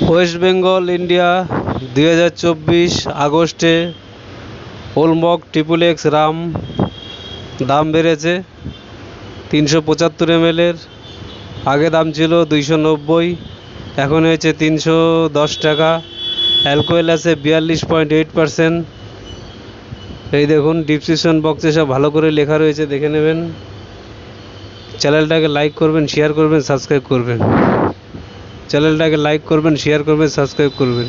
West Bengal India 2024 আগস্টে ওলমক triple x Ram দাম বেড়েছে 375 ml এর। আগে দাম ছিল 290, এখন হয়েছে 310 টাকা। অ্যালকোহল আছে 42.8%। এই দেখুন ডিসক্রিপশন বক্সে সব ভালো করে লেখা রয়েছে, দেখে নেবেন। চ্যানেলটাকে লাইক করবেন, শেয়ার করবেন, সাবস্ক্রাইব করবেন। চ্যানেলটাকে লাইক করবেন, শেয়ার করবেন, সাবস্ক্রাইব করবেন।